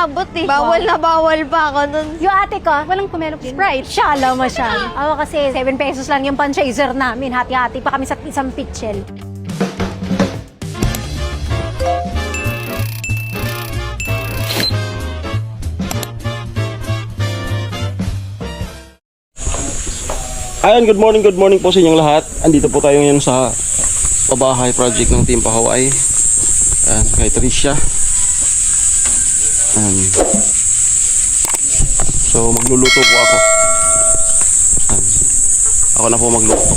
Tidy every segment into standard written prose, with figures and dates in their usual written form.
Abot eh. Bawal na bawal pa ako nun. Yung ate ko, walang pumelok Sprite. Shala mo siya. Ako kasi 7 pesos lang yung pan-chaser namin. Hati-hati pa kami sa isang pitchel. Ayan, good morning po sa inyong lahat. Andito po tayo ngayon sa pabahay project ng Team Pahaway. Ayan, kay Tricia. Ayan. So, magluluto po ako. Ayan. Ako na po magluto.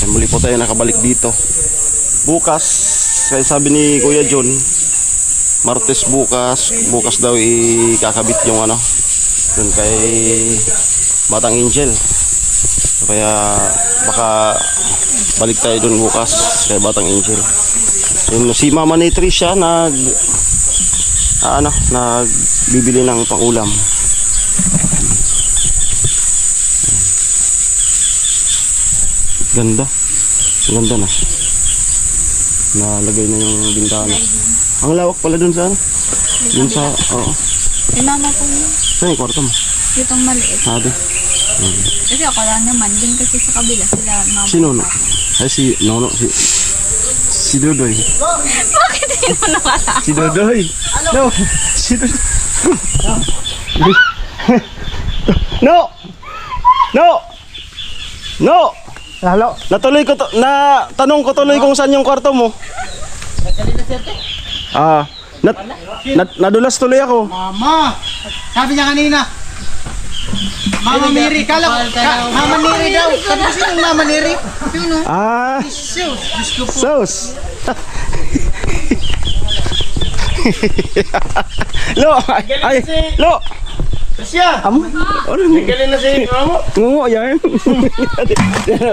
Ayan, muli po tayo nakabalik dito. Bukas, kaya sabi ni Kuya John, Martes bukas daw ikakabit yung ano, dun kay Batang Angel. Kaya baka balik tayo dun bukas kay Batang Angel. Yung si Mama ni Tricia nagbibili ng pangulam. Ganda na. Nalagay na yung bintana. Ang lawak pala dun sa ano? Dun sa, oo. May mama ko yun. Saan yung kwarto mo? Itong maliit. Sabi. Kasi ako lang naman. Dun kasi sa kabila sila mama. Si Nono. Ay, si Nono. Si Dodoy. Bakit hindi mo nakasama? Si Dodoy. No. Si Dodoy. No. No. No. Lalo. Natuloy ko to, tanong ko tuloy kung saan yung kwarto mo. Nadulas tuloy ako. Mama! Sabi niya kanina. Mama Miri. Mama Miri daw. Sabi ko sino Mama Miri? Yun o. Sus. Diyos ko po. Sus. Lo. Ay. Lo. Siya. Ano? Galing na si Mamo. Ngungo yan.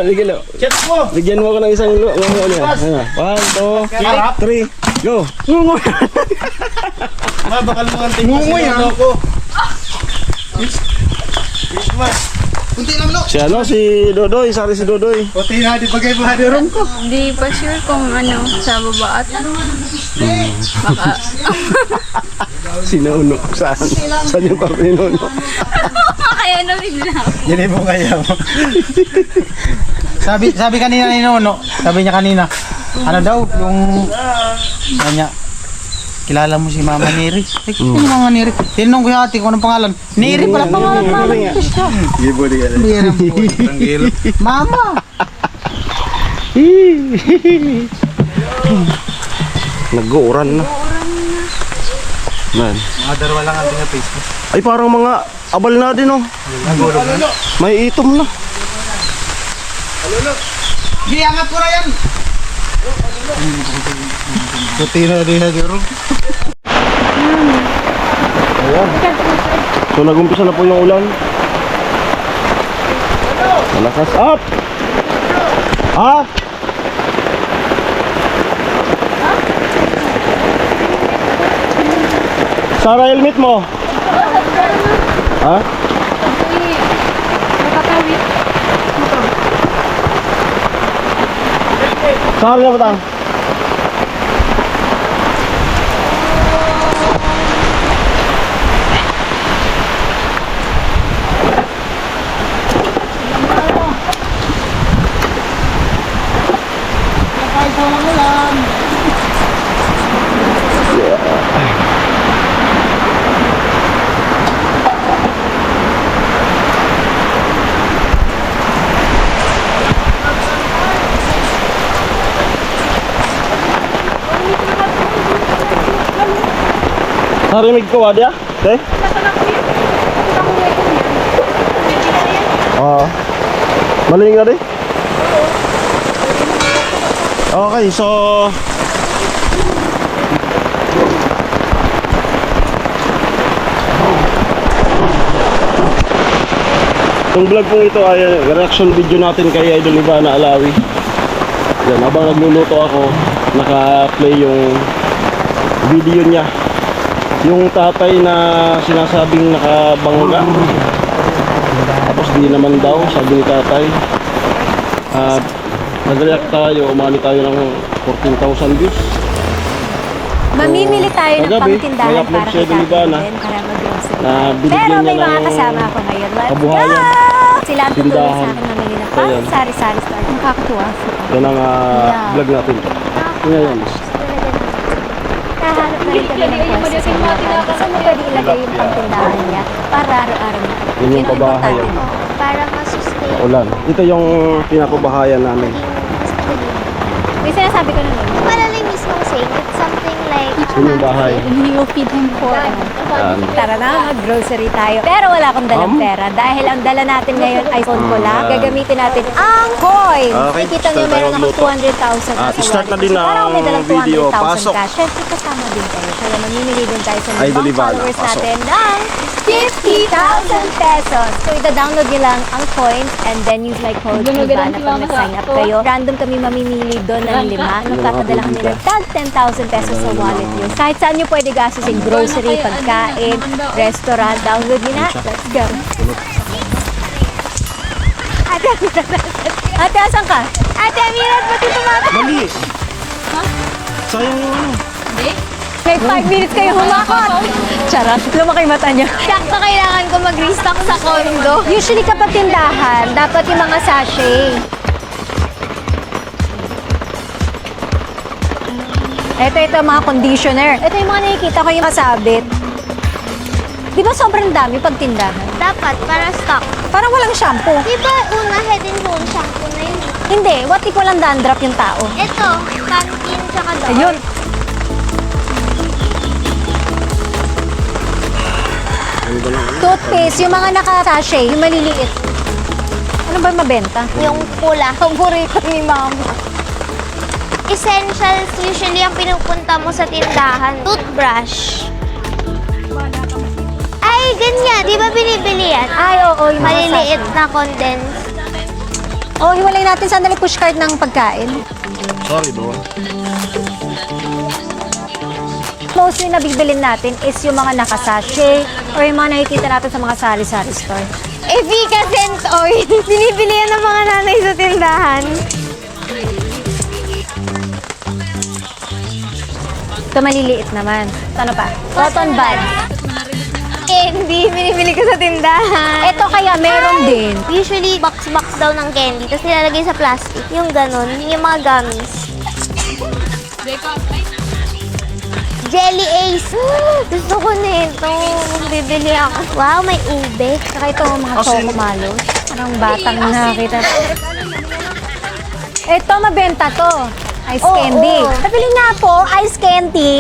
Ligyan lo. Chat mo. Bigyan mo ako ng isang ngungo niya. 1, 2, 3, go. Ngungo. Bakal mo ang tingin mo yan. Christmas. Kunti lang lo. Si ano? Si Dodoy. Sari si Dodoy. Kunti na di bagay bahadirong ko. Hindi pa sure kung ano sa baba at baka Si Nono. Saan yung kwarto ni Nono? kaya na bigla. Yan mo kaya mo. Sabi kanina ni Nono. Sabi niya kanina. Ano daw yung kanya. Kilala mo si Mama Neri? Ay, sino Mama Neri? Tinanong ko yung ate kung anong pangalan. Neri pala pangalan Mama Neri. Gibo di ka na. Mama! Nag-uuran na. Man. Mga dalawa lang ang tingin Facebook. Ay parang mga abal na din oh. May itom na. Di, angat ko na yan! Puti na din na garo. Ayan. So nag-umpisa na po yung ulan. Malakas. Up! Ha? Sara, helmet mo. Ha? Nakatawid. Sara na batang. Narimig ko Wadia? Te? Oo. Maling na rin? Okay, so itong vlog pong ito ay reaction video natin kay Idol Ivana Alawi. Yan, habang nagluluto ako, naka-play yung video niya. Yung tatay na sinasabing nakabangga, tapos di naman daw, sabi ni tatay. At nag-react tayo, umani tayo ng 14,000 views. Mamimili tayo ng Kagabi, pangtindahan may upload para siya kay dun, Ivana, Captain para mag-grocery. na binigyan Pero niya may mga ng kasama ako ngayon. Let's kabuhayan. go! Sila ang tutulong Tindahan. sa akin mamili ng So, yan. pang-sari-sari store. Nakakatuwa. Yan ang vlog natin. Ngayon. Nahanap na rin kami ng pwesto sa mga tao. Kasi mo pwede ilagay yung pangtindahan niya para araw-araw na. Yun yung pabahay. Para masustain. Ulan. Ito yung pinapabahayan namin. May sinasabi ko na nun. Para lang mismong saying, it's something like, Yun yung bahay. He will feed him for Yan. Tara na, mag-grocery tayo. Pero wala akong dalang pera dahil ang dala natin ngayon ay phone ko lang. Gagamitin natin ang coin. Okay, Nakikita niyo start meron tayo akong 200,000 Ah, sa start na wallet. din So, parang ang may dalang video. 200,000 Pasok. cash. Siyempre kasama din kayo. Kaya mamimili din tayo sa Idol mga Ivana, followers pasok. natin ng 50,000 pesos. So ida-download niyo lang ang coins and then use my code Ivana pag nag-sign up kayo. Random kami mamimili doon ng 5. Magkakadala kami ng tag 10,000 pesos sa wallet niyo. Kahit saan niyo pwede gastusin, grocery, pagkain, restaurant, download niyo na. Let's go. Ate, asan ka? Ate Amirat, ba't ito Mali! Sayang yung ano. May 5 minutes kayo humakot. Charot. Lumaki mata niya. Sakto kailangan ko mag-restock sa condo. Usually kapag tindahan, dapat yung mga sachet. Ito mga conditioner. Ito yung mga nakikita ko yung kasabit. Di ba sobrang dami pag tindahan? Dapat, para stock. Parang walang shampoo. Di ba una head and phone shampoo na yun? Hindi, what if walang dandruff yung tao? Ito, Pantene tsaka Dove. Ayun. Toothpaste, yung mga naka-sachet, yung maliliit. Ano ba mabenta? Yung pula. Paborito ni mama. Essentials usually ang pinupunta mo sa tindahan. Toothbrush. Ay, ganyan. Di ba binibili yan? Ay, oo, yung mga Maliliit sachet. na condense. Oh, hiwalay natin sandali push cart ng pagkain. Sorry, bro. Mostly na bibilin natin is yung mga naka-sachet or yung mga nakikita natin sa mga sari-sari store. Efficacent oil. Binibili yan ng mga nanay sa tindahan. Ito maliliit naman. Ano pa? Cotton buds. Candy, binibili ko sa tindahan. Ito kaya meron din. Usually, box-box daw ng candy, tapos nilalagay sa plastic. Yung ganon, yung mga gummies. Jelly Ace. Gusto ko nito. Bibili ako. Wow, may ube. Saka ito mga chocomalos. Parang batang nakakita. Ito, mabenta to. Ice Oo, candy. oo. Nabili nga po, ice candy.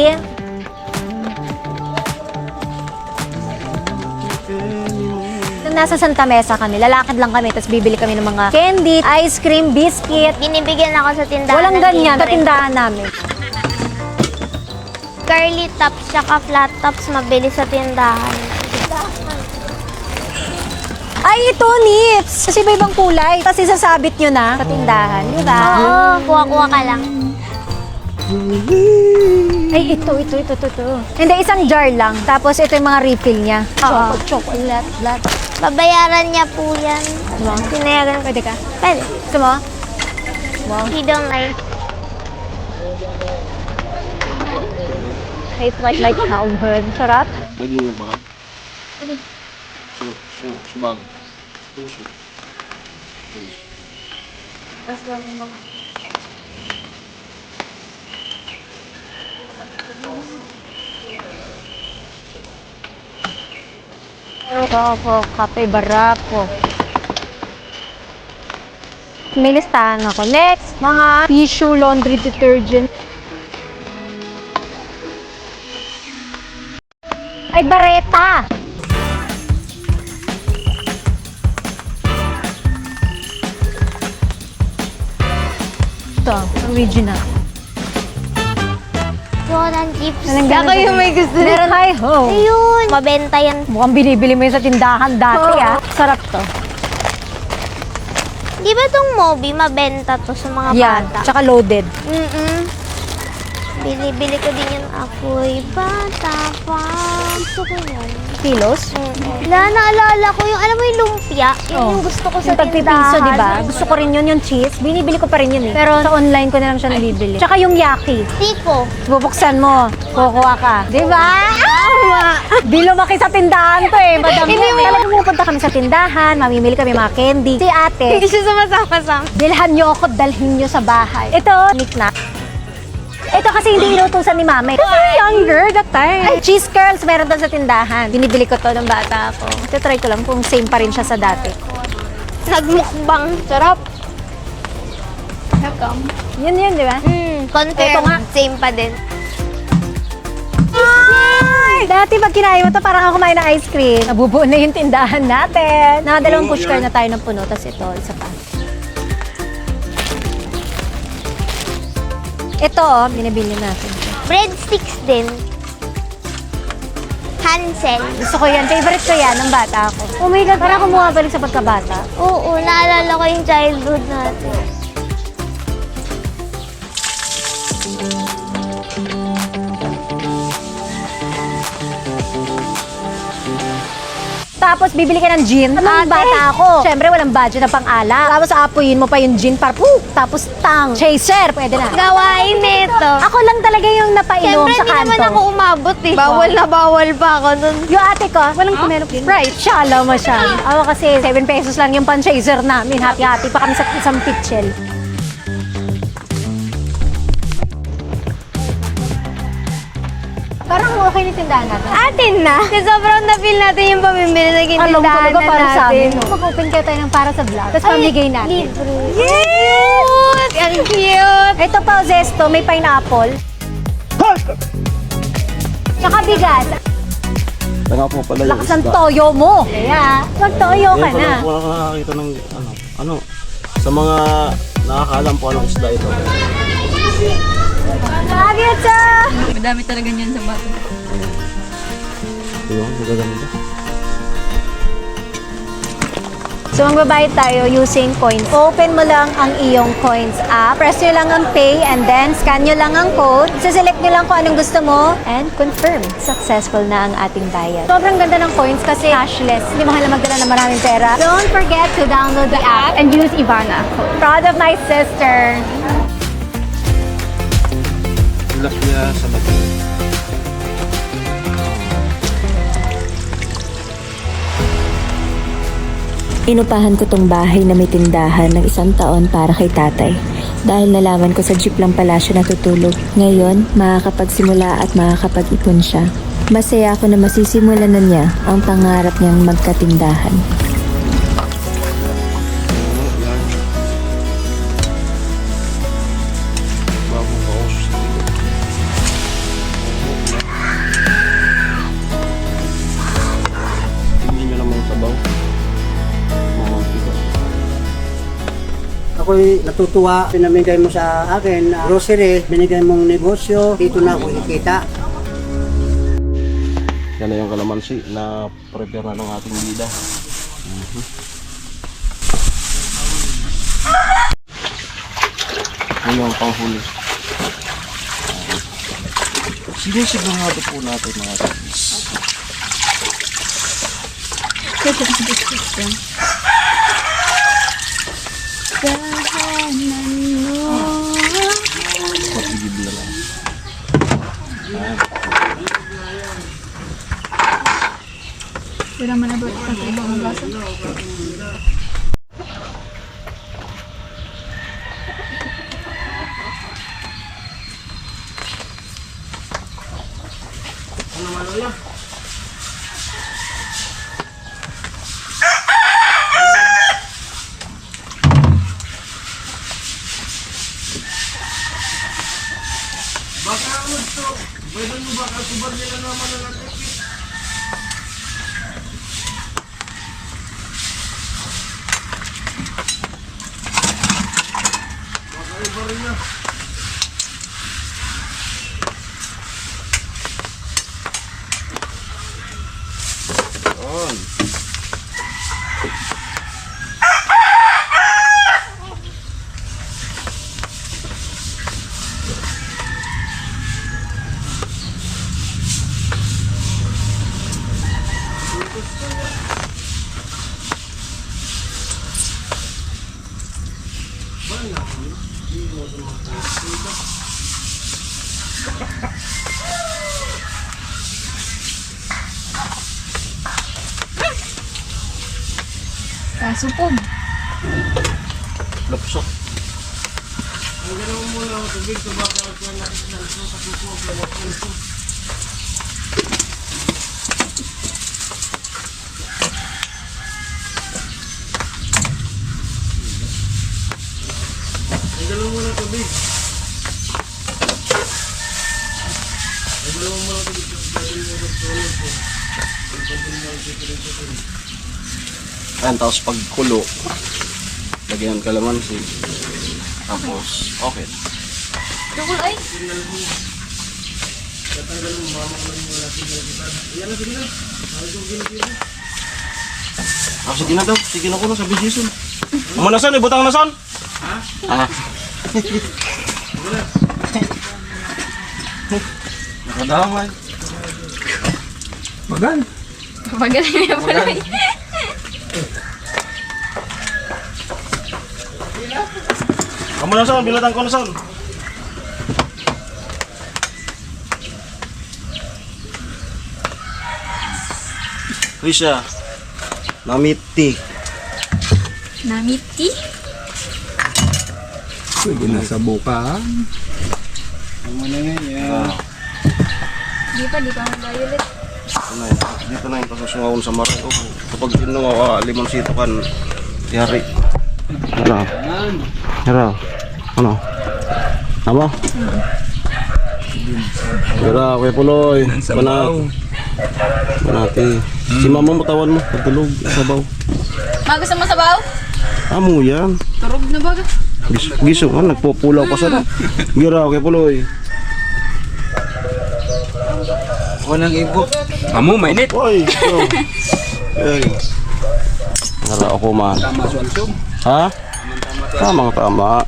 Nung nasa Santa Mesa kami, lalakad lang kami, tapos bibili kami ng mga candy, ice cream, biscuit. Binibigyan ako sa tindahan. Walang ng ganyan sa libre. tindahan namin. Curly tops tsaka flat tops mabili sa tindahan. Ay, ito, nips! Kasi iba ibang kulay. Tapos isasabit nyo na sa tindahan, di ba? Oo, kuha-kuha ka lang. Ay, ito. Hindi, isang jar lang. Tapos ito yung mga refill niya. Oo. Chocolate, lahat. Babayaran niya po yan. Diba? Pinayagan. Pwede ka? Pwede. Gusto mo? Wow. He don't like. Tastes like childhood. Sarap. Lagi yung baka. Subag. Opo, kape barako. May listahan ako. Next, mga tissue, laundry detergent. Ay, bareta! Ito, original. Yun, chips. Walang ganun Ako yung din. may gusto. Meron hi-ho. Ayun. Mabenta yan. Mukhang binibili mo yun sa tindahan dati, Oo. ah. Sarap to. Di ba itong Moby, mabenta to sa mga Yan, bata? tsaka loaded. Bili-bili ko din yan. Ako'y bata pa. Gusto ko yan. Kilos? Wala, naalala ko yung, alam mo yung lumpia? Yun yung gusto ko sa Yung tagpipiso, tindahan. di ba? Gusto ko rin yun, yung cheese. Binibili ko pa rin yun eh. Pero sa online ko na lang siya nabibili. Tsaka yung yaki. Tiko. Bubuksan mo, kukuha ka. Di ba? Tama! Di lumaki sa tindahan to eh. Madam talagang pupunta kami sa tindahan, mamimili kami mga candy. Si ate, Hindi siya sumasama-sama. bilhan nyo ako, dalhin nyo sa bahay. Ito, knick-knack. Ito kasi hindi inutusan ni mama. Kasi younger that time. Cheese curls meron doon sa tindahan. Binibili ko to ng bata ako. Try ko lang kung same pa rin siya sa dati. Nagmukbang. Sarap. Yun, di ba? Confirm. Ito nga. Same pa din. Ay! Dati pag kinain mo to, parang ako kumain ng ice cream. Nabubuo na yung tindahan natin. Nakadalawang pushcar na tayo ng puno, tapos ito, isa pa. Ito, binibili natin. Breadsticks din. Hansel. Gusto ko yan. Favorite ko yan ng bata ako. Oh my God, parang ako bumabalik sa pagkabata. Oo, naalala ko yung childhood natin. Tapos, bibili ka ng gin. Nung bata ako, syempre walang budget na pang-ala. Tapos, aapuyin mo pa yung gin para, tapos tang, chaser, pwede na. Gawain nito. Ako lang talaga yung napainom Siyempre, sa hindi kanto. naman ako umabot eh. Bawal na bawal pa ako nun. Yung ate ko, walang kumelo. Right, shala mo siya. Ako kasi 7 pesos lang yung pan-chaser namin. Hati-hati pa kami sa isang pitchel. Parang okay ni tindahan natin. Atin na. Kasi sobrang na-feel natin yung pamimili na Alam ko ginindahan talaga na para sa amin. natin. Mag-open kaya tayo ng para sa vlog. Tapos pamigay natin. Libre. Yes! Ang cute! Ito pa, zesto, may pineapple. Tsaka bigas. Ito nga po pala yung Lakas ng isda. toyo mo. Kaya, mag-toyo ka Ngayon na. pala wala ka nakakita ng ano. Sa mga nakakaalam po anong isda ito. Agitsa! Madami talaga niyan sa bato. Ito yung magaganda. So, magbabayad tayo using coins. Open mo lang ang iyong coins app. Press nyo lang ang pay and then scan nyo lang ang code. Select nyo lang kung anong gusto mo and confirm. Successful na ang ating bayad. Sobrang ganda ng coins kasi cashless. Hindi mo kailangan magdala ng maraming pera. Don't forget to download the app and use Ivana. Proud of my sister. Ilak niya sa mata. Inupahan ko tong bahay na may tindahan ng 1 taon para kay tatay. Dahil nalaman ko sa jeep lang pala siya natutulog. Ngayon, makakapagsimula at makakapag-ipon siya. Masaya ako na masisimulan na niya ang pangarap niyang magkatindahan. Bagong paus. Hindi nyo naman sabaw. Ako'y natutuwa, pinamigay mo sa akin grocery, binigay mong negosyo, dito na ako ikita. Yan na yung kalamansi na prepare na ng ating bida. Yan yung panghuli. Sinisigurado po natin mga kapis. Patigib na lang. Sira man na ba ito sa ibang baso? Supog. Lapsok. Ayan, tapos pag kulo, lagyan ng kalamansi. Tapos, okay na. Dukol ay. Ah, sige na daw. Sige na ko na, sabi Jason. Umanasan, ibutang na son. Ha? Ah. Nakadamay. Magan. Pagaling niya pala. Kamu na son, bilatan ko na son. Risha, namiti. Namiti. Pwede na sa buka. Di pa maglayo ulit. Dito na yung pasusungawan sa maray. Oh, kapag limonsito kan, yari. Hara. Ano? Apa? Hara, kaya puloy. Manati. Si mama mo tawan mo, pagtulog, sabaw. Gusto mo sabaw? Amo yan. Turog na baga. Giso ka, nagpupulaw pa sana. Hara, kaya puloy. Walang ibo. Amo, mainit. Oy, so. Ay. Hara ako man. Tama sualsong. Ha? Tama.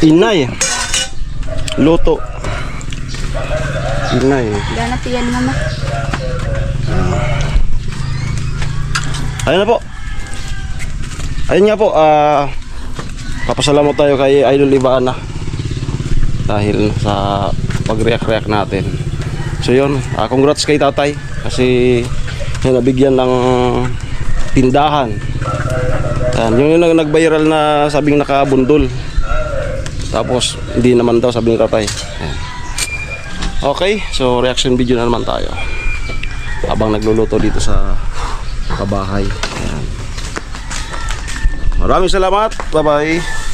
Inay. Luto. Inay. Ganap yan mama. Ayun na po. Ayun nga po, papasalamat tayo kay Idol Ibaan na dahil sa pag-react natin. So yun, congrats kay tatay kasi nabigyan ng tindahan. Yan, yung nag-viral na sabing nakabundol. Tapos hindi naman daw sabi ni tatay. Yan. Okay, so reaction video na naman tayo. Habang nagluluto dito sa kabahay. Yan. Maraming salamat. Bye-bye.